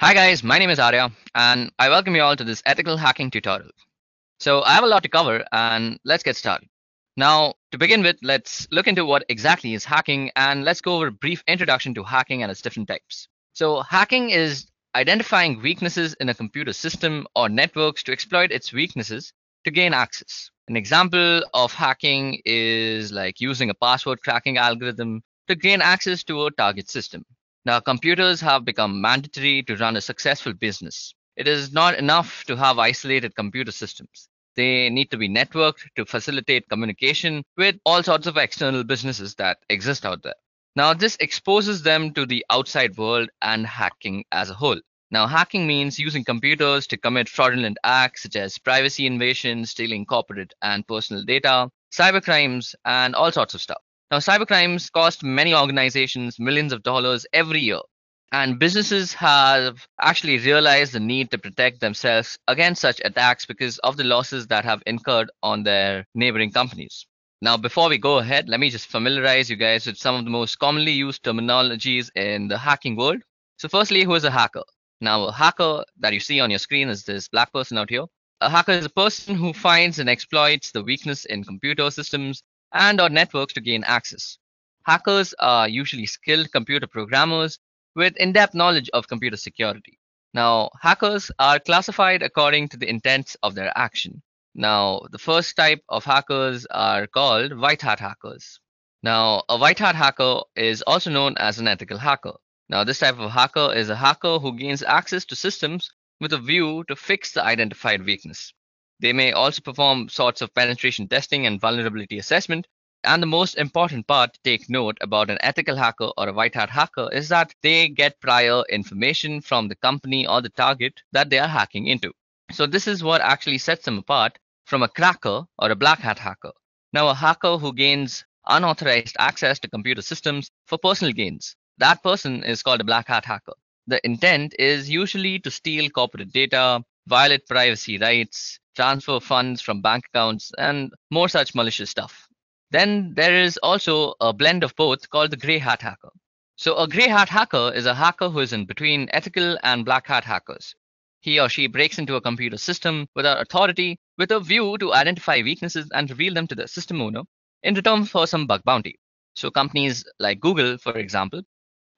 Hi guys, my name is Arya and I welcome you all to this ethical hacking tutorial. So I have a lot to cover and let's get started. Now, to begin with, let's look into what exactly is hacking and let's go over a brief introduction to hacking and its different types. So hacking is identifying weaknesses in a computer system or networks to exploit its weaknesses to gain access. An example of hacking is like using a password cracking algorithm to gain access to a target system. Now, computers have become mandatory to run a successful business. It is not enough to have isolated computer systems. They need to be networked to facilitate communication with all sorts of external businesses that exist out there. Now, this exposes them to the outside world and hacking as a whole. Now, hacking means using computers to commit fraudulent acts such as privacy invasion, stealing corporate and personal data, cybercrimes, and all sorts of stuff. Now, cybercrimes cost many organizations millions of dollars every year, and businesses have actually realized the need to protect themselves against such attacks because of the losses that have incurred on their neighboring companies. Now, before we go ahead, let me just familiarize you guys with some of the most commonly used terminologies in the hacking world. So, firstly, who is a hacker? Now, a hacker that you see on your screen is this black person out here. A hacker is a person who finds and exploits the weakness in computer systems and or networks to gain access. Hackers are usually skilled computer programmers with in-depth knowledge of computer security. Now, hackers are classified according to the intents of their action. Now, the first type of hackers are called white hat hackers. Now, a white hat hacker is also known as an ethical hacker. Now, this type of hacker is a hacker who gains access to systems with a view to fix the identified weakness. They may also perform sorts of penetration testing and vulnerability assessment. And the most important part to take note about an ethical hacker or a white hat hacker is that they get prior information from the company or the target that they are hacking into. So this is what actually sets them apart from a cracker or a black hat hacker. Now, a hacker who gains unauthorized access to computer systems for personal gains, that person is called a black hat hacker. The intent is usually to steal corporate data, violate privacy rights, transfer funds from bank accounts, and more such malicious stuff. Then there is also a blend of both called the gray hat hacker. So a gray hat hacker is a hacker who is in between ethical and black hat hackers. He or she breaks into a computer system without authority with a view to identify weaknesses and reveal them to the system owner in return for some bug bounty. So companies like Google, for example,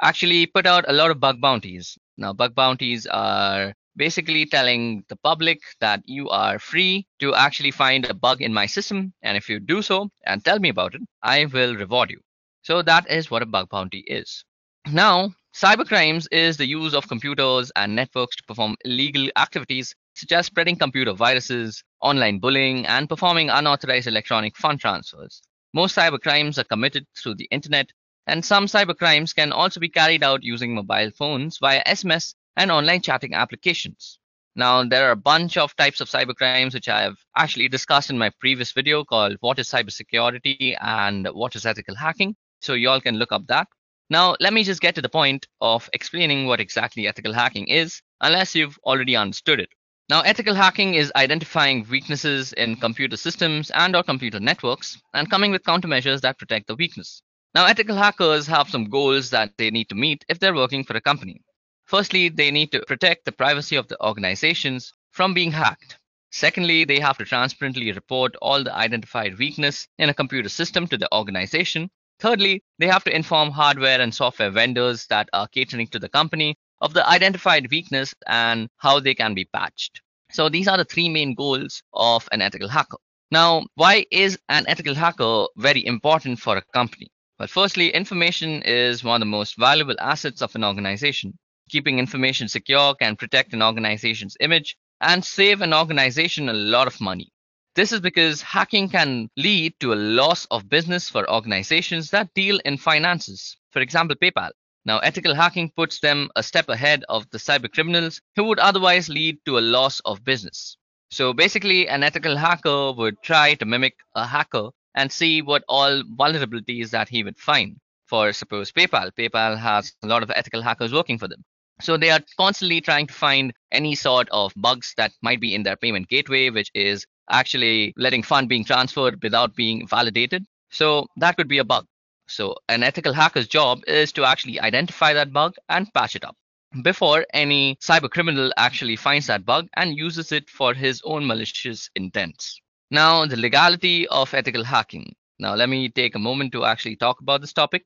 actually put out a lot of bug bounties. Now, bug bounties are basically telling the public that you are free to actually find a bug in my system. And if you do so and tell me about it, I will reward you. So that is what a bug bounty is. Now, cybercrimes is the use of computers and networks to perform illegal activities such as spreading computer viruses, online bullying, and performing unauthorized electronic fund transfers. Most cybercrimes are committed through the internet, and some cybercrimes can also be carried out using mobile phones via SMS and online chatting applications. Now, there are a bunch of types of cybercrimes which I have actually discussed in my previous video called What is Cybersecurity and What is Ethical Hacking. So you all can look up that. Now, let me just get to the point of explaining what exactly ethical hacking is, unless you've already understood it. Now, ethical hacking is identifying weaknesses in computer systems and or computer networks and coming with countermeasures that protect the weakness. Now, ethical hackers have some goals that they need to meet if they're working for a company. Firstly, they need to protect the privacy of the organizations from being hacked. Secondly, they have to transparently report all the identified weakness in a computer system to the organization. Thirdly, they have to inform hardware and software vendors that are catering to the company of the identified weakness and how they can be patched. So these are the three main goals of an ethical hacker. Now, why is an ethical hacker very important for a company? Well, firstly, information is one of the most valuable assets of an organization. Keeping information secure can protect an organization's image and save an organization a lot of money. This is because hacking can lead to a loss of business for organizations that deal in finances. For example, PayPal. Now, ethical hacking puts them a step ahead of the cyber criminals who would otherwise lead to a loss of business. So basically, an ethical hacker would try to mimic a hacker and see what all vulnerabilities that he would find. For suppose PayPal. PayPal has a lot of ethical hackers working for them. So they are constantly trying to find any sort of bugs that might be in their payment gateway, which is actually letting fund being transferred without being validated. So that could be a bug. So an ethical hacker's job is to actually identify that bug and patch it up. before any cyber criminal actually finds that bug and uses it for his own malicious intents. Now, the legality of ethical hacking. Now, let me take a moment to actually talk about this topic.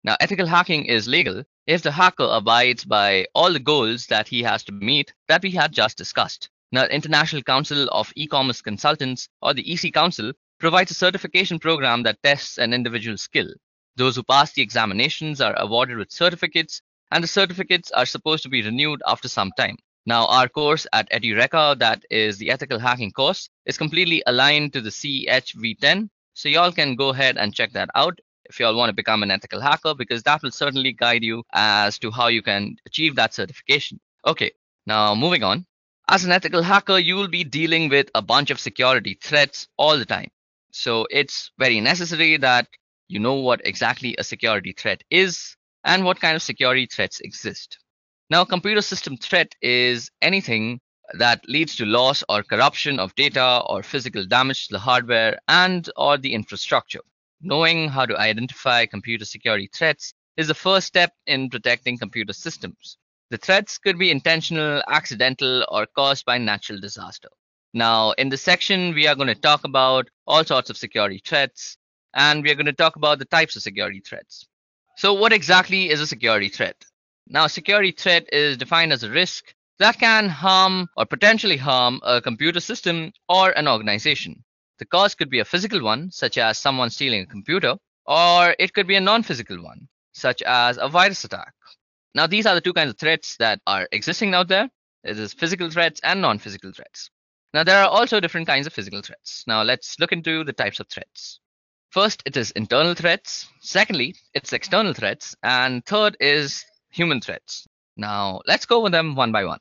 Now, ethical hacking is legal if the hacker abides by all the goals that he has to meet that we had just discussed. Now, the International Council of E-commerce Consultants, or the EC Council, provides a certification program that tests an individual's skill. Those who pass the examinations are awarded with certificates, and the certificates are supposed to be renewed after some time. Now, our course at Edureka, that is the ethical hacking course, is completely aligned to the CHV10. So y'all can go ahead and check that out if y'all want to become an ethical hacker, because that will certainly guide you as to how you can achieve that certification. Okay, now moving on. As an ethical hacker, you will be dealing with a bunch of security threats all the time. So it's very necessary that you know what exactly a security threat is and what kind of security threats exist. Now, computer system threat is anything that leads to loss or corruption of data or physical damage to the hardware and or the infrastructure. Knowing how to identify computer security threats is the first step in protecting computer systems. The threats could be intentional, accidental, or caused by natural disaster. Now, in this section, we are going to talk about all sorts of security threats, and we are going to talk about the types of security threats. So, what exactly is a security threat? Now, a security threat is defined as a risk that can harm or potentially harm a computer system or an organization. The cause could be a physical one, such as someone stealing a computer, or it could be a non-physical one, such as a virus attack. Now, these are the two kinds of threats that are existing out there. There is physical threats and non-physical threats. Now, there are also different kinds of physical threats. Now, let's look into the types of threats. First, it is internal threats. Secondly, it's external threats. And third is human threats. Now, let's go over them one by one.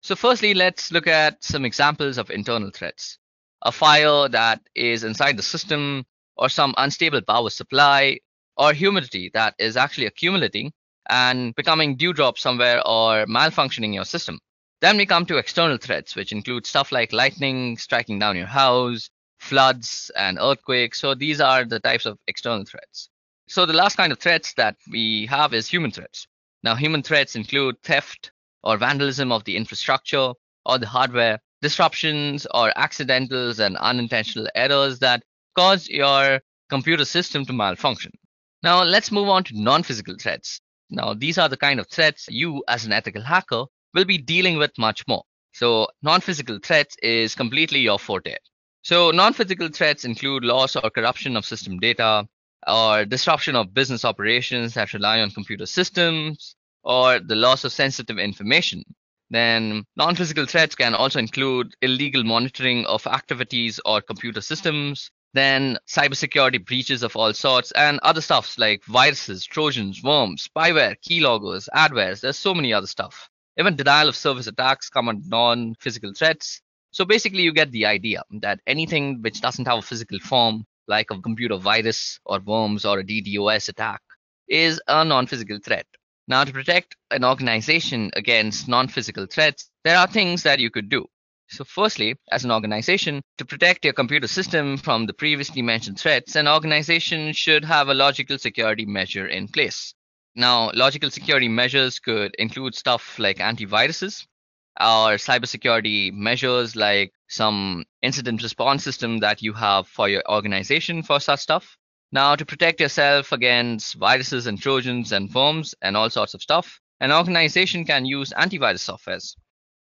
So firstly, let's look at some examples of internal threats. A fire that is inside the system, or some unstable power supply, or humidity that is actually accumulating and becoming dewdrop somewhere or malfunctioning your system. Then we come to external threats, which include stuff like lightning striking down your house, floods, and earthquakes. So these are the types of external threats. So the last kind of threats that we have is human threats. Now, human threats include theft or vandalism of the infrastructure or the hardware, disruptions or accidentals and unintentional errors that cause your computer system to malfunction. Now, let's move on to non-physical threats. Now, these are the kind of threats you, as an ethical hacker, will be dealing with much more. So, non-physical threats is completely your forte. So, non-physical threats include loss or corruption of system data, or disruption of business operations that rely on computer systems, or the loss of sensitive information. Then, non-physical threats can also include illegal monitoring of activities or computer systems, then cybersecurity breaches of all sorts, and other stuffs like viruses, trojans, worms, spyware, keyloggers, adwares. There's so many other stuff. Even denial of service attacks come under non-physical threats. So basically, you get the idea that anything which doesn't have a physical form, like a computer virus or worms or a DDoS attack, is a non-physical threat. Now, to protect an organization against non-physical threats, there are things that you could do. So firstly, as an organization, to protect your computer system from the previously mentioned threats, an organization should have a logical security measure in place. Now, logical security measures could include stuff like antiviruses or cybersecurity measures like some incident response system that you have for your organization for such stuff. Now, to protect yourself against viruses and trojans and worms and all sorts of stuff, an organization can use antivirus softwares.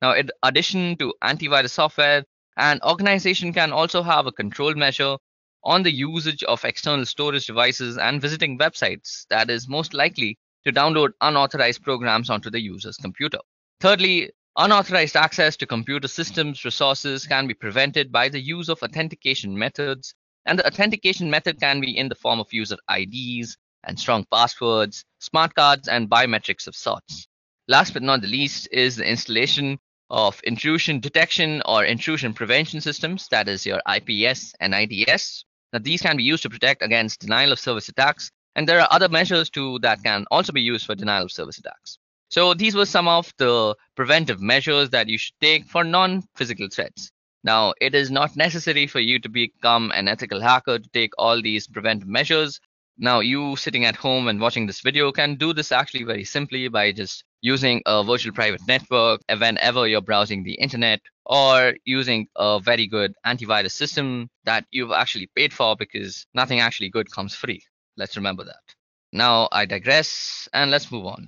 Now, in addition to antivirus software, an organization can also have a control measure on the usage of external storage devices and visiting websites that is most likely to download unauthorized programs onto the user's computer. Thirdly, unauthorized access to computer systems resources can be prevented by the use of authentication methods, and the authentication method can be in the form of user IDs and strong passwords, smart cards, and biometrics of sorts. Last but not the least is the installation of intrusion detection or intrusion prevention systems, that is your IPS and IDS. Now, these can be used to protect against denial of service attacks, and there are other measures too that can also be used for denial of service attacks. So these were some of the preventive measures that you should take for non-physical threats. Now, it is not necessary for you to become an ethical hacker to take all these preventive measures. Now, you sitting at home and watching this video can do this actually very simply by just using a virtual private network whenever you're browsing the internet, or using a very good antivirus system that you've actually paid for, because nothing actually good comes free. Let's remember that. Now, I digress and let's move on.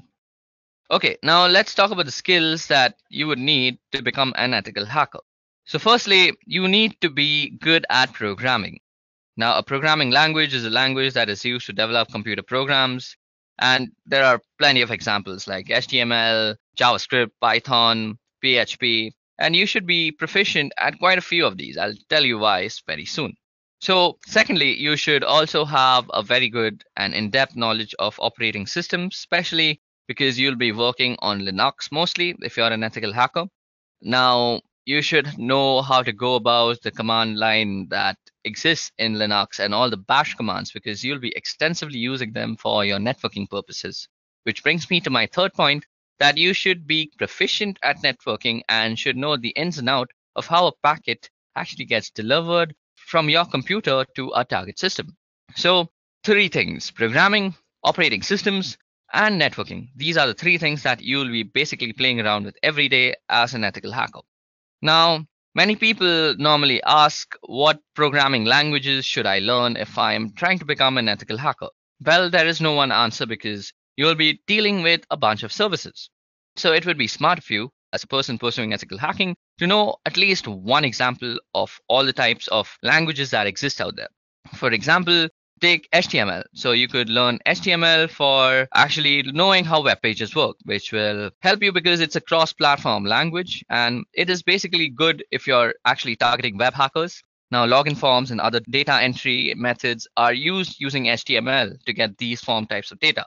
Okay, now let's talk about the skills that you would need to become an ethical hacker. So, firstly, you need to be good at programming. Now, a programming language is a language that is used to develop computer programs, and there are plenty of examples like HTML, JavaScript, Python, PHP, and you should be proficient at quite a few of these. I'll tell you why very soon. So, secondly, you should also have a very good and in-depth knowledge of operating systems, especially because you'll be working on Linux mostly if you're an ethical hacker. Now, you should know how to go about the command line that exists in Linux and all the bash commands, because you'll be extensively using them for your networking purposes. Which brings me to my third point, that you should be proficient at networking and should know the ins and out of how a packet actually gets delivered from your computer to a target system. So, three things: programming, operating systems, and networking. These are the three things that you'll be basically playing around with every day as an ethical hacker. Now, many people normally ask, what programming languages should I learn if I am trying to become an ethical hacker? Well, there is no one answer, because you'll be dealing with a bunch of services. So it would be smart of you, as a person pursuing ethical hacking, to know at least one example of all the types of languages that exist out there. For example, take HTML. So you could learn HTML for actually knowing how web pages work, which will help you because it's a cross-platform language, and it is basically good if you're actually targeting web hackers. Now, login forms and other data entry methods are used using HTML to get these form types of data.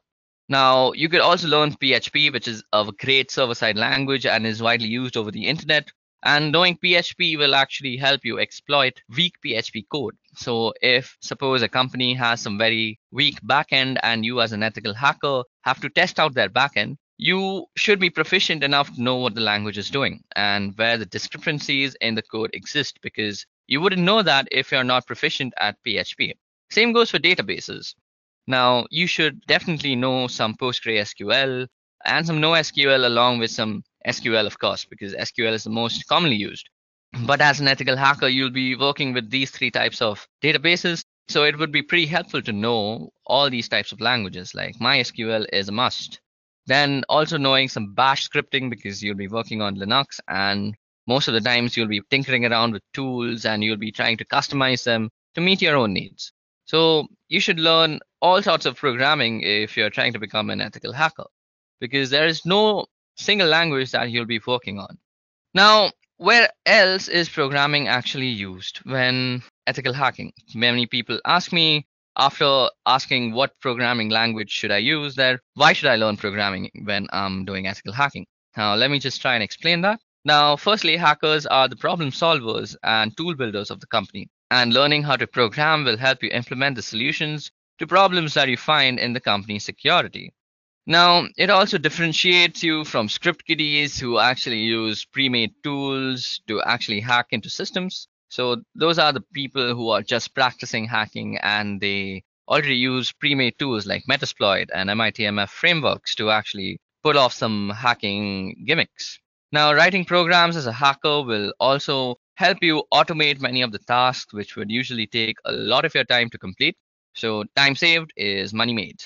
Now, you could also learn PHP, which is a great server-side language and is widely used over the internet. And knowing PHP will actually help you exploit weak PHP code. So if suppose a company has some very weak backend and you as an ethical hacker have to test out their backend, you should be proficient enough to know what the language is doing and where the discrepancies in the code exist, because you wouldn't know that if you're not proficient at PHP. Same goes for databases. Now, you should definitely know some PostgreSQL and some NoSQL along with some SQL, of course, because SQL is the most commonly used. But as an ethical hacker, you'll be working with these three types of databases. So it would be pretty helpful to know all these types of languages, like MySQL is a must. Then also knowing some bash scripting, because you'll be working on Linux, and most of the times you'll be tinkering around with tools and you'll be trying to customize them to meet your own needs. So you should learn all sorts of programming if you're trying to become an ethical hacker, because there is no single language that you'll be working on. Now, where else is programming actually used when ethical hacking? Many people ask me, after asking what programming language should I use, there, why should I learn programming when I'm doing ethical hacking? Now, let me just try and explain that. Now, firstly, hackers are the problem solvers and tool builders of the company, and learning how to program will help you implement the solutions to problems that you find in the company's security. Now, it also differentiates you from script kiddies who actually use pre-made tools to actually hack into systems. So those are the people who are just practicing hacking and they already use pre-made tools like Metasploit and MITMF frameworks to actually pull off some hacking gimmicks. Now, writing programs as a hacker will also help you automate many of the tasks which would usually take a lot of your time to complete. So time saved is money made.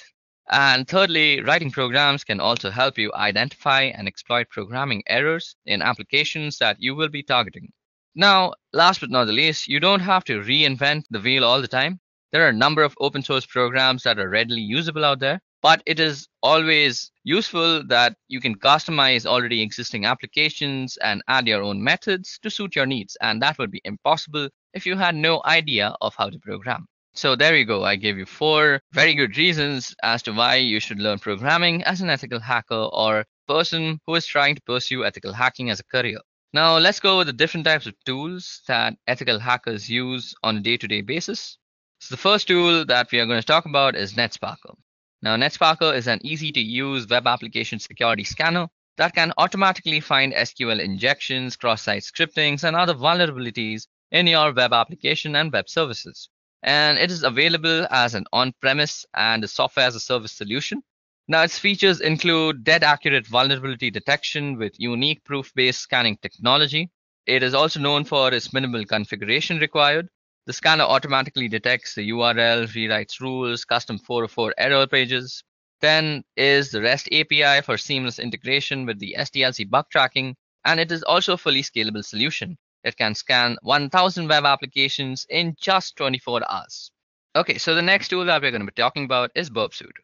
And thirdly, writing programs can also help you identify and exploit programming errors in applications that you will be targeting. Now, last but not the least, you don't have to reinvent the wheel all the time. There are a number of open source programs that are readily usable out there, but it is always useful that you can customize already existing applications and add your own methods to suit your needs. And that would be impossible if you had no idea of how to program. So there you go. I gave you 4 very good reasons as to why you should learn programming as an ethical hacker or person who is trying to pursue ethical hacking as a career. Now let's go over the different types of tools that ethical hackers use on a day-to-day basis. So the first tool that we are going to talk about is NetSparker. Now NetSparker is an easy-to-use web application security scanner that can automatically find SQL injections, cross-site scriptings, and other vulnerabilities in your web application and web services. and it is available as an on-premise and a software as a service solution. Now, its features include dead accurate vulnerability detection with unique proof-based scanning technology. It is also known for its minimal configuration required. The scanner automatically detects the URL, rewrites rules, custom 404 error pages. Then is the REST API for seamless integration with the SDLC bug tracking, and it is also a fully scalable solution. It can scan 1,000 web applications in just 24 hours. Okay, so the next tool that we're going to be talking about is Burpsuit.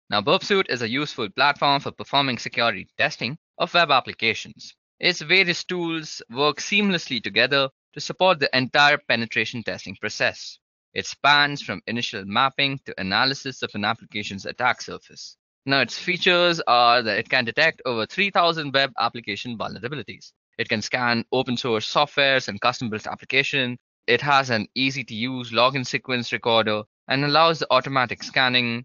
Now, Burpsuit is a useful platform for performing security testing of web applications. Its various tools work seamlessly together to support the entire penetration testing process. It spans from initial mapping to analysis of an application's attack surface. Now, its features are that it can detect over 3,000 web application vulnerabilities. It can scan open source softwares and custom built applications. It has an easy to use login sequence recorder and allows the automatic scanning,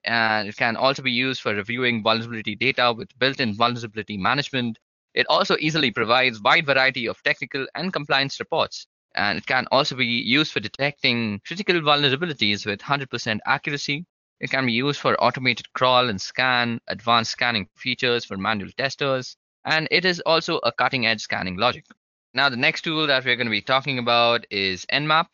and it can also be used for reviewing vulnerability data with built-in vulnerability management. It also easily provides wide variety of technical and compliance reports, and it can also be used for detecting critical vulnerabilities with 100% accuracy. It can be used for automated crawl and scan, advanced scanning features for manual testers, and it is also a cutting-edge scanning logic. Now, the next tool that we're going to be talking about is Nmap.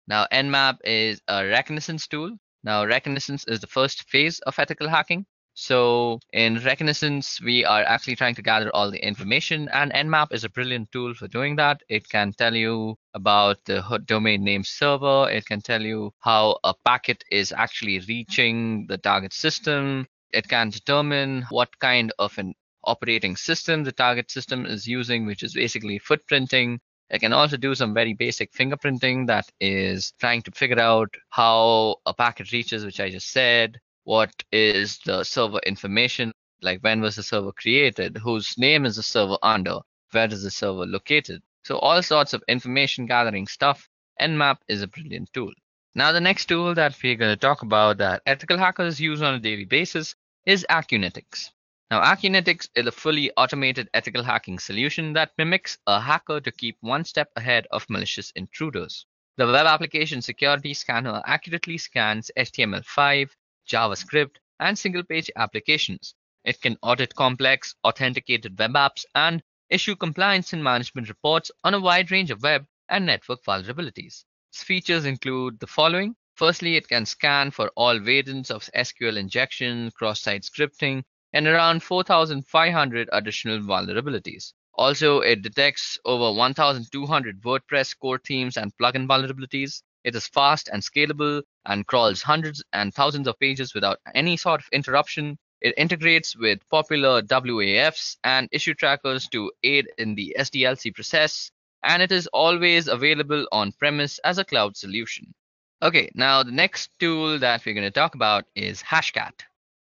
Now, Nmap is a reconnaissance tool. Now, reconnaissance is the first phase of ethical hacking. So, in reconnaissance, we are actually trying to gather all the information, and Nmap is a brilliant tool for doing that. It can tell you about the domain name server, it can tell you how a packet is actually reaching the target system, it can determine what kind of an operating system the target system is using, which is basically footprinting. It can also do some very basic fingerprinting that is trying to figure out how a packet reaches, which I just said. What is the server information? Like when was the server created? Whose name is the server under? Where is the server located? So all sorts of information gathering stuff. Nmap is a brilliant tool. Now the next tool that we're going to talk about that ethical hackers use on a daily basis is Acunetics. Now, Acunetics is a fully automated ethical hacking solution that mimics a hacker to keep one step ahead of malicious intruders. The web application security scanner accurately scans HTML5, JavaScript, and single page applications. It can audit complex, authenticated web apps and issue compliance and management reports on a wide range of web and network vulnerabilities. Its features include the following. Firstly, it can scan for all variants of SQL injection, cross-site scripting, and around 4,500 additional vulnerabilities. Also, it detects over 1,200 WordPress core themes and plugin vulnerabilities. It is fast and scalable and crawls hundreds and thousands of pages without any sort of interruption. It integrates with popular WAFs and issue trackers to aid in the SDLC process, and it is always available on premise as a cloud solution. Okay, now the next tool that we're going to talk about is Hashcat.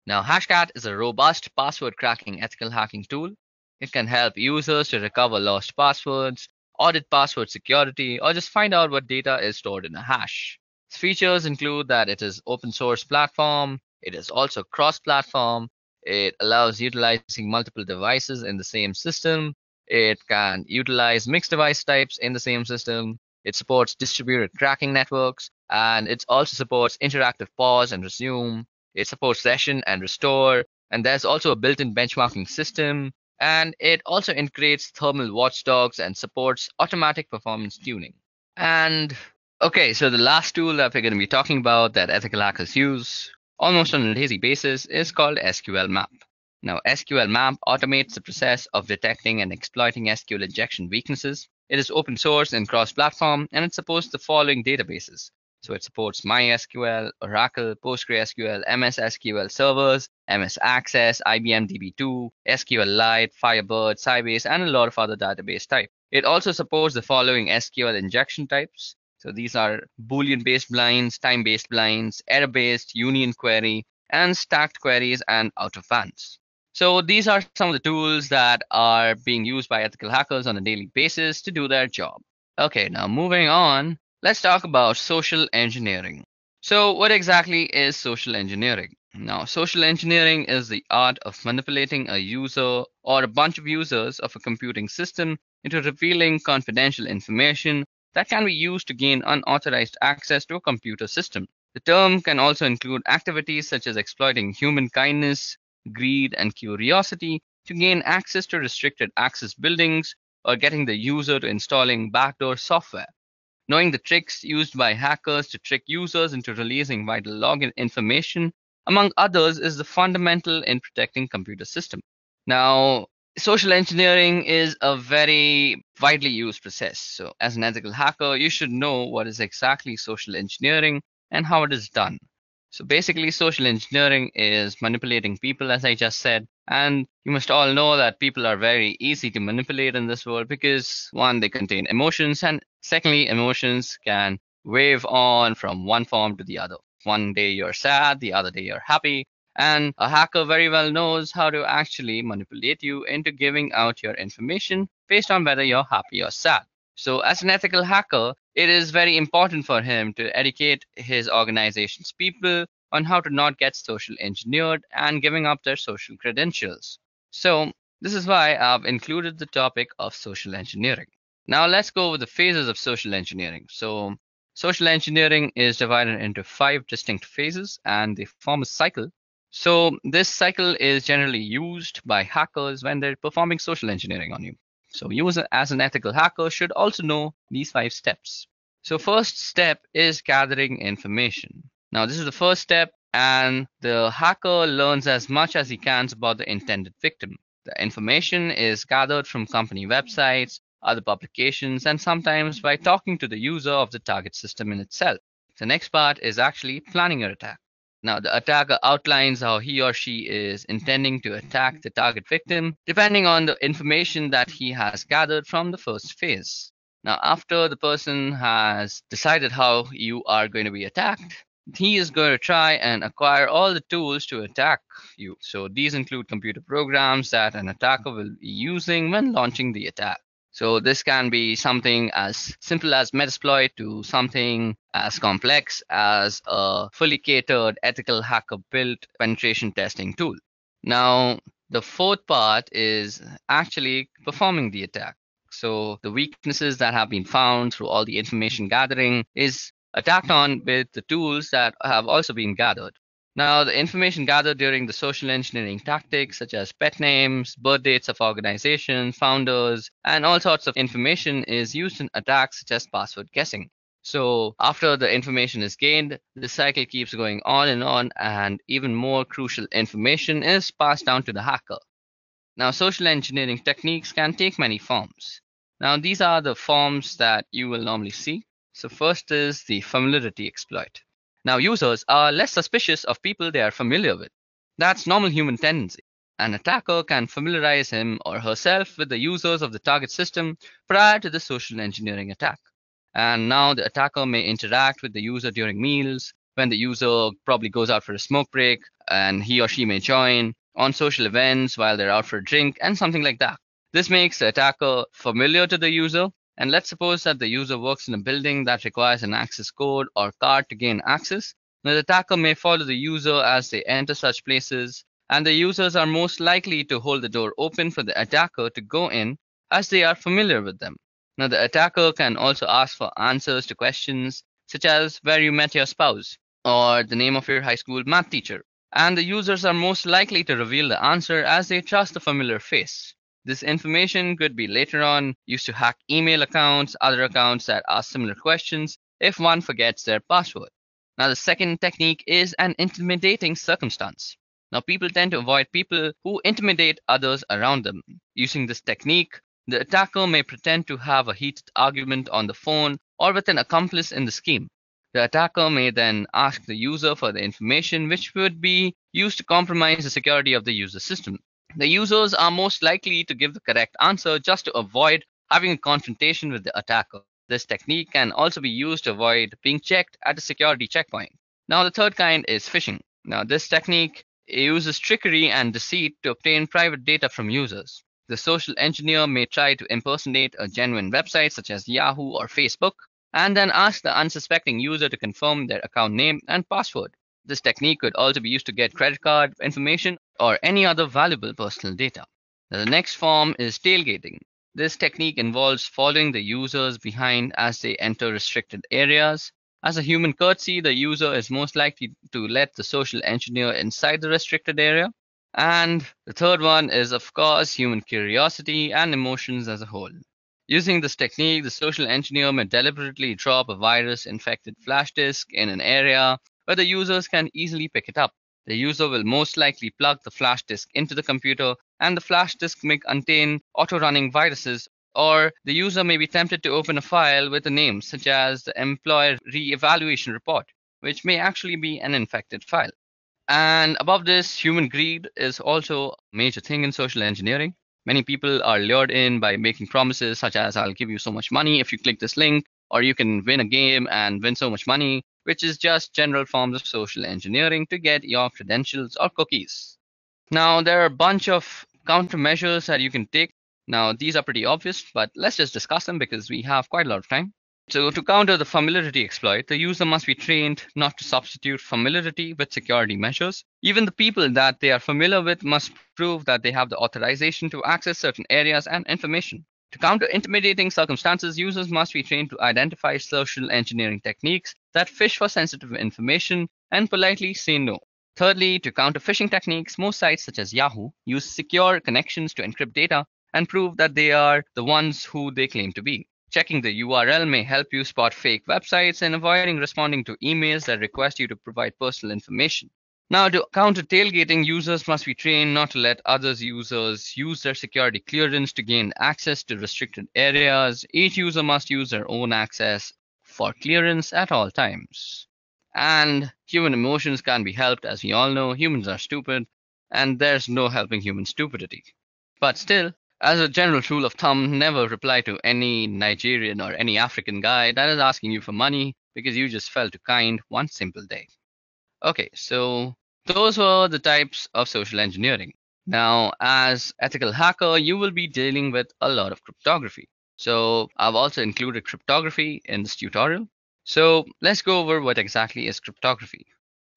Now, Hashcat is a robust password cracking ethical hacking tool. It can help users to recover lost passwords, audit password security, or just find out what data is stored in a hash. Its features include that it is open source platform, it is also cross-platform, it allows utilizing multiple devices in the same system, it can utilize mixed device types in the same system, it supports distributed cracking networks, and it also supports interactive pause and resume. It supports session and restore, and there's also a built-in benchmarking system, and it also integrates thermal watchdogs and supports automatic performance tuning. And okay, so the last tool that we're going to be talking about that ethical hackers use almost on a daily basis is called SQL Map. Now, SQL Map automates the process of detecting and exploiting SQL injection weaknesses. It is open source and cross-platform, and it supports the following databases. So it supports MySQL, Oracle, PostgreSQL, MS SQL servers, MS Access, IBM DB2, SQLite, Firebird, Sybase, and a lot of other database types. It also supports the following SQL injection types. So these are Boolean-based blinds, time-based blinds, error-based, union query, and stacked queries and out of bands. So these are some of the tools that are being used by ethical hackers on a daily basis to do their job. Okay, now moving on. Let's talk about social engineering. So, what exactly is social engineering? Now, social engineering is the art of manipulating a user or a bunch of users of a computing system into revealing confidential information that can be used to gain unauthorized access to a computer system. The term can also include activities such as exploiting human kindness, greed, and curiosity to gain access to restricted access buildings or getting the user to installing backdoor software. Knowing the tricks used by hackers to trick users into releasing vital login information, among others, is the fundamental in protecting computer systems. Now, social engineering is a very widely used process. So, as an ethical hacker, you should know what is exactly social engineering and how it is done. So, basically, social engineering is manipulating people, as I just said. And you must all know that people are very easy to manipulate in this world because, one, they contain emotions, and secondly, emotions can wave on from one form to the other. One day you're sad, the other day you're happy. And a hacker very well knows how to actually manipulate you into giving out your information based on whether you're happy or sad. So, as an ethical hacker, it is very important for him to educate his organization's people on how to not get social engineered and giving up their social credentials. So, this is why I've included the topic of social engineering. Now, let's go over the phases of social engineering. So, social engineering is divided into 5 distinct phases and they form a cycle. So, this cycle is generally used by hackers when they're performing social engineering on you. So, you as an ethical hacker should also know these 5 steps. So, first step is gathering information. Now, this is the first step, and the hacker learns as much as he can about the intended victim. The information is gathered from company websites, other publications, and sometimes by talking to the user of the target system in itself. The next part is actually planning your attack. Now, the attacker outlines how he or she is intending to attack the target victim, depending on the information that he has gathered from the first phase. Now, after the person has decided how you are going to be attacked, he is going to try and acquire all the tools to attack you. So, these include computer programs that an attacker will be using when launching the attack. So this can be something as simple as Metasploit to something as complex as a fully catered ethical hacker built penetration testing tool. Now, the fourth part is actually performing the attack. So the weaknesses that have been found through all the information gathering is attacked on with the tools that have also been gathered. Now, the information gathered during the social engineering tactics, such as pet names, birth dates of organizations, founders, and all sorts of information, is used in attacks such as password guessing. So, after the information is gained, the cycle keeps going on, and even more crucial information is passed down to the hacker. Now, social engineering techniques can take many forms. Now, these are the forms that you will normally see. So, first is the familiarity exploit. Now, users are less suspicious of people they are familiar with. That's normal human tendency. An attacker can familiarize him or herself with the users of the target system prior to the social engineering attack. And now the attacker may interact with the user during meals, when the user probably goes out for a smoke break, and he or she may join on social events while they're out for a drink, and something like that. This makes the attacker familiar to the user. And let's suppose that the user works in a building that requires an access code or card to gain access. Now, the attacker may follow the user as they enter such places, and the users are most likely to hold the door open for the attacker to go in as they are familiar with them. Now, the attacker can also ask for answers to questions such as where you met your spouse or the name of your high school math teacher. And the users are most likely to reveal the answer as they trust the familiar face. This information could be later on used to hack email accounts, other accounts that ask similar questions if one forgets their password. Now, the second technique is an intimidating circumstance. Now, people tend to avoid people who intimidate others around them. Using this technique, the attacker may pretend to have a heated argument on the phone or with an accomplice in the scheme. The attacker may then ask the user for the information which would be used to compromise the security of the user system. The users are most likely to give the correct answer just to avoid having a confrontation with the attacker. This technique can also be used to avoid being checked at a security checkpoint. Now, the third kind is phishing. Now, this technique uses trickery and deceit to obtain private data from users. The social engineer may try to impersonate a genuine website such as Yahoo or Facebook, and then ask the unsuspecting user to confirm their account name and password. This technique could also be used to get credit card information or any other valuable personal data. Now, the next form is tailgating. This technique involves following the users behind as they enter restricted areas. As a human courtesy, the user is most likely to let the social engineer inside the restricted area. And the third one is, of course, human curiosity and emotions as a whole. Using this technique, the social engineer may deliberately drop a virus infected flash disk in an area where the users can easily pick it up. The user will most likely plug the flash disk into the computer, and the flash disk may contain auto-running viruses, or the user may be tempted to open a file with a name such as the employer re-evaluation report, which may actually be an infected file. And above this, human greed is also a major thing in social engineering. Many people are lured in by making promises such as, I'll give you so much money if you click this link, or you can win a game and win so much money, which is just general forms of social engineering to get your credentials or cookies. Now, there are a bunch of countermeasures that you can take. Now, these are pretty obvious, but let's just discuss them because we have quite a lot of time. So to counter the familiarity exploit, the user must be trained not to substitute familiarity with security measures. Even the people that they are familiar with must prove that they have the authorization to access certain areas and information. To counter intimidating circumstances, users must be trained to identify social engineering techniques that fish for sensitive information and politely say no. Thirdly, to counter phishing techniques, most sites such as Yahoo use secure connections to encrypt data and prove that they are the ones who they claim to be. Checking the URL may help you spot fake websites and avoiding responding to emails that request you to provide personal information. Now, to counter tailgating, users must be trained not to let other users use their security clearance to gain access to restricted areas. Each user must use their own access for clearance at all times. And human emotions can be helped. As we all know, humans are stupid, and there's no helping human stupidity. But still, as a general rule of thumb, never reply to any Nigerian or any African guy that is asking you for money because you just felt too kind one simple day. Okay, so those were the types of social engineering. Now, as ethical hacker, you will be dealing with a lot of cryptography. So I've also included cryptography in this tutorial. So let's go over what exactly is cryptography.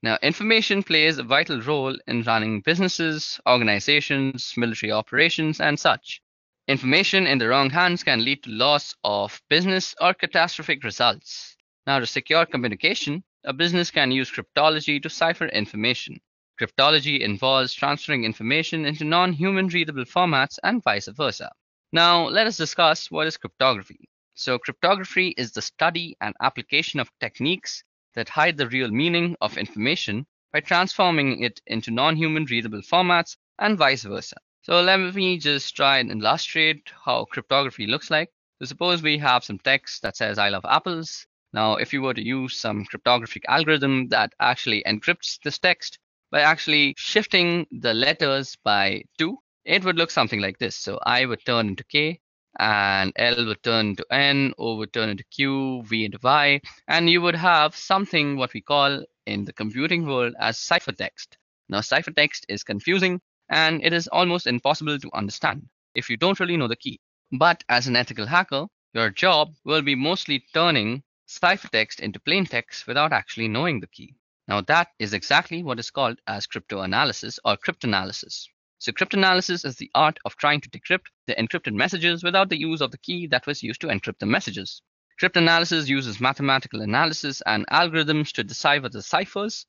Now, information plays a vital role in running businesses, organizations, military operations, and such. Information in the wrong hands can lead to loss of business or catastrophic results. Now, to secure communication, a business can use cryptology to cipher information. Cryptology involves transferring information into non-human readable formats and vice versa. Now, let us discuss what is cryptography. So, cryptography is the study and application of techniques that hide the real meaning of information by transforming it into non-human readable formats and vice versa. So let me just try and illustrate how cryptography looks like. So suppose we have some text that says I love apples. Now, if you were to use some cryptographic algorithm that actually encrypts this text by actually shifting the letters by 2, it would look something like this. So I would turn into K, and L would turn into N, O would turn into Q, V into Y, and you would have something what we call in the computing world as ciphertext. Now, ciphertext is confusing and it is almost impossible to understand if you don't really know the key. But as an ethical hacker, your job will be mostly turning ciphertext into plain text without actually knowing the key. Now, that is exactly what is called as cryptanalysis or cryptanalysis. So cryptanalysis is the art of trying to decrypt the encrypted messages without the use of the key that was used to encrypt the messages. Cryptanalysis uses mathematical analysis and algorithms to decipher the ciphers,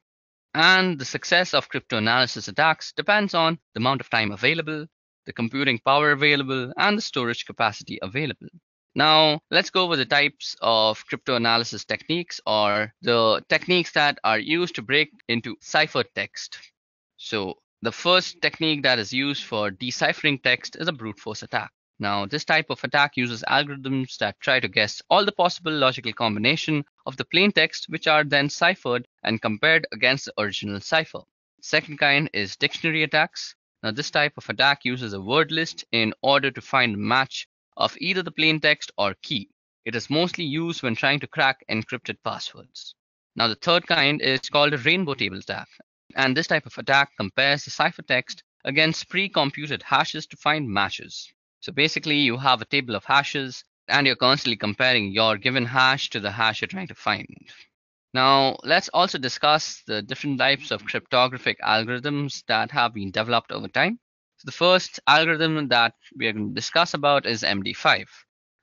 and the success of cryptanalysis attacks depends on the amount of time available, the computing power available, and the storage capacity available. Now, let's go over the types of cryptanalysis techniques or the techniques that are used to break into ciphertext. So, the first technique that is used for deciphering text is a brute force attack. Now, this type of attack uses algorithms that try to guess all the possible logical combination of the plain text, which are then ciphered and compared against the original cipher. Second kind is dictionary attacks. Now, this type of attack uses a word list in order to find a match of either the plain text or key. It is mostly used when trying to crack encrypted passwords. Now, the third kind is called a rainbow table attack. And this type of attack compares the ciphertext against pre-computed hashes to find matches. So basically, you have a table of hashes and you're constantly comparing your given hash to the hash you're trying to find. Now, let's also discuss the different types of cryptographic algorithms that have been developed over time. So the first algorithm that we are going to discuss about is MD5.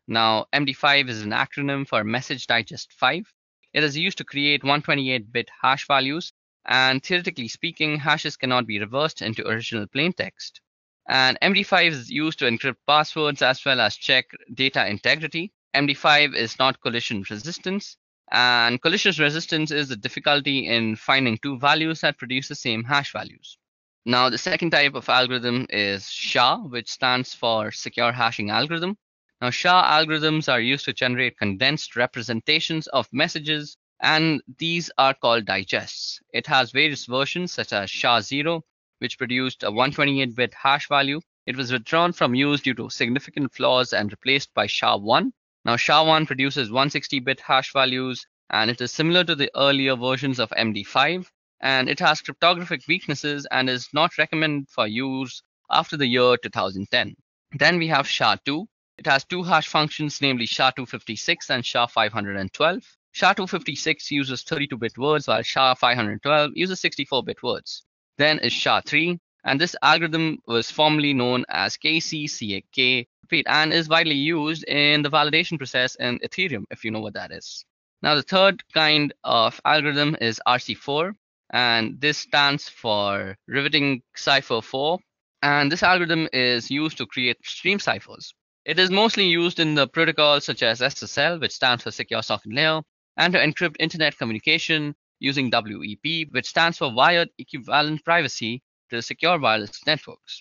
Now, MD5 is an acronym for Message Digest 5. It is used to create 128-bit hash values, and theoretically speaking, hashes cannot be reversed into original plain text. And MD5 is used to encrypt passwords as well as check data integrity. MD5 is not collision resistance, and collision resistance is the difficulty in finding two values that produce the same hash values. Now, the second type of algorithm is SHA, which stands for Secure Hashing Algorithm. Now, SHA algorithms are used to generate condensed representations of messages, and these are called digests. It has various versions, such as SHA-0, which produced a 128-bit hash value. It was withdrawn from use due to significant flaws and replaced by SHA-1. Now, SHA-1 produces 160-bit hash values, and it is similar to the earlier versions of MD5, and it has cryptographic weaknesses and is not recommended for use after the year 2010. Then we have SHA-2. It has two hash functions, namely SHA-256 and SHA-512. SHA-256 uses 32-bit words, while SHA-512 uses 64-bit words. Then is SHA-3, and this algorithm was formerly known as KCCAK, and is widely used in the validation process in Ethereum, if you know what that is. Now, the third kind of algorithm is RC4, and this stands for Riveting Cipher 4, and this algorithm is used to create stream ciphers. It is mostly used in the protocols such as SSL, which stands for Secure Socket Layer, and to encrypt internet communication using WEP, which stands for Wired Equivalent Privacy, to secure wireless networks.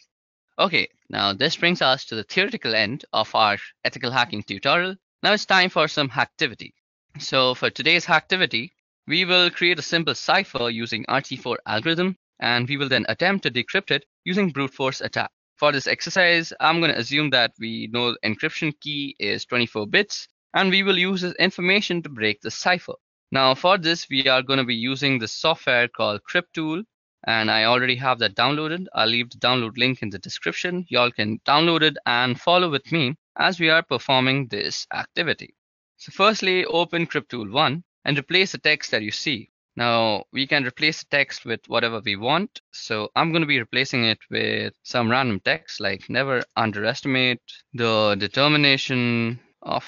Okay, now this brings us to the theoretical end of our ethical hacking tutorial. Now it's time for some hacktivity. So for today's hacktivity, we will create a simple cipher using RC4 algorithm, and we will then attempt to decrypt it using brute force attack. For this exercise, I'm going to assume that we know the encryption key is 24 bits, and we will use this information to break the cipher. Now for this, we are going to be using the software called Cryptool, and I already have that downloaded. I'll leave the download link in the description. Y'all can download it and follow with me as we are performing this activity. So firstly, open Cryptool 1 and replace the text that you see. Now we can replace the text with whatever we want. So I'm going to be replacing it with some random text like never underestimate the determination of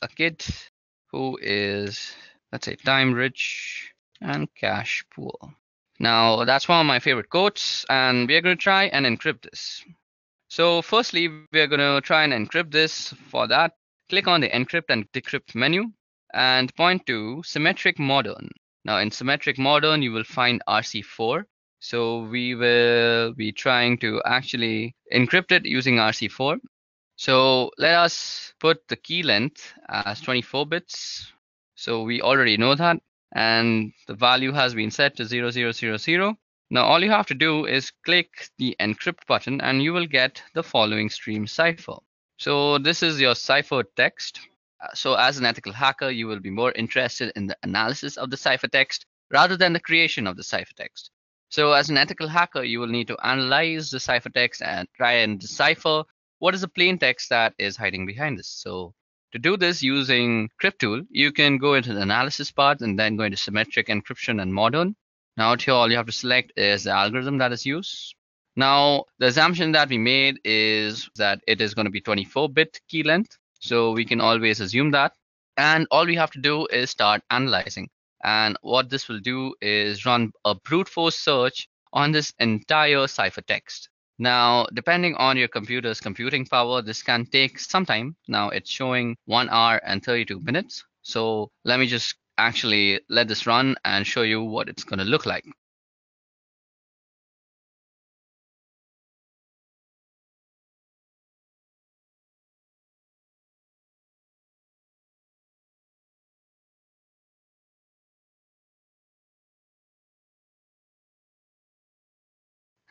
a kid who is, let's say, time rich and cash poor. Now that's one of my favorite quotes, and we are going to try and encrypt this. So firstly, we are going to try and encrypt this. For that, click on the encrypt and decrypt menu and point to symmetric modern. Now in symmetric modern, you will find RC4. So we will be trying to actually encrypt it using RC4. So let us put the key length as 24 bits. So we already know that, and the value has been set to 0000. Now all you have to do is click the encrypt button and you will get the following stream cipher. So this is your cipher text. So as an ethical hacker, you will be more interested in the analysis of the ciphertext rather than the creation of the ciphertext. So as an ethical hacker, you will need to analyze the ciphertext and try and decipher what is the plain text that is hiding behind this. So to do this using Cryptool, you can go into the analysis part and then go into symmetric encryption and modern. Now here all you have to select is the algorithm that is used. Now the assumption that we made is that it is going to be 24-bit key length. So we can always assume that. And all we have to do is start analyzing. And what this will do is run a brute force search on this entire ciphertext. Now, depending on your computer's computing power, this can take some time. Now it's showing 1 hour and 32 minutes. So let me just actually let this run and show you what it's going to look like.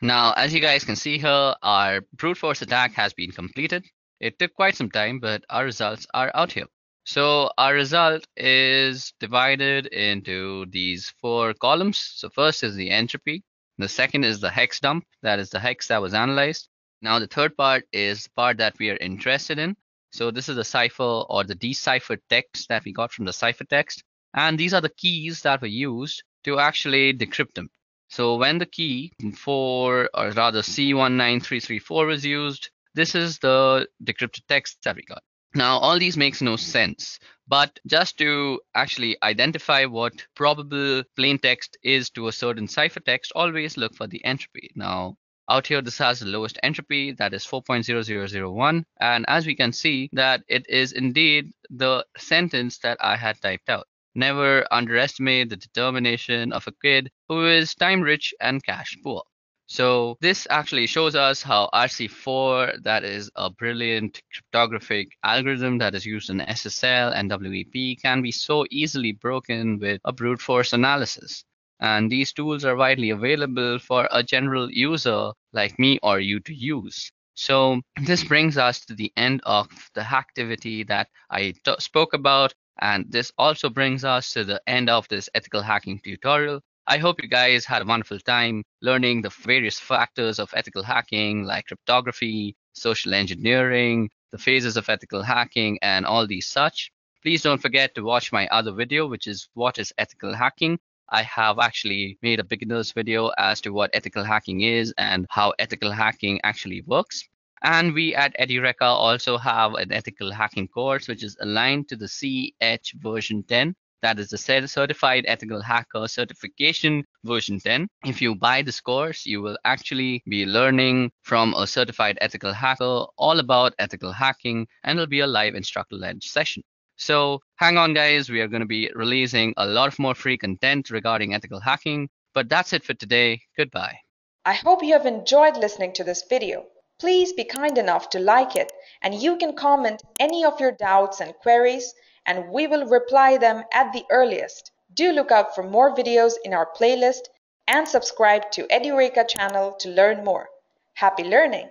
Now, as you guys can see here, our brute force attack has been completed. It took quite some time, but our results are out here. So our result is divided into these 4 columns. So first is the entropy. The second is the hex dump. That is the hex that was analyzed. Now the third part is the part that we are interested in. So this is the cipher or the deciphered text that we got from the ciphertext. And these are the keys that were used to actually decrypt them. So when the key 4, or rather C19334 was used, this is the decrypted text that we got. Now, all these makes no sense, but just to actually identify what probable plain text is to a certain ciphertext, always look for the entropy. Now, out here, this has the lowest entropy, that is 4.0001, and as we can see that it is indeed the sentence that I had typed out. Never underestimate the determination of a kid who is time rich and cash poor. So this actually shows us how RC4, that is a brilliant cryptographic algorithm that is used in SSL and WEP, can be so easily broken with a brute force analysis. And these tools are widely available for a general user like me or you to use. So this brings us to the end of the hacktivity that I spoke about. And this also brings us to the end of this ethical hacking tutorial. I hope you guys had a wonderful time learning the various factors of ethical hacking like cryptography, social engineering, the phases of ethical hacking, and all these such. Please don't forget to watch my other video, which is What is Ethical Hacking? I have actually made a beginner's video as to what ethical hacking is and how ethical hacking actually works. And we at Edureka also have an ethical hacking course, which is aligned to the CH version 10. That is the Certified Ethical Hacker Certification version 10. If you buy this course, you will actually be learning from a certified ethical hacker all about ethical hacking, and it'll be a live instructor-led session. So hang on, guys. We are going to be releasing a lot of more free content regarding ethical hacking. But that's it for today. Goodbye. I hope you have enjoyed listening to this video. Please be kind enough to like it, and you can comment any of your doubts and queries, and we will reply them at the earliest. Do look out for more videos in our playlist and subscribe to Edureka channel to learn more. Happy learning!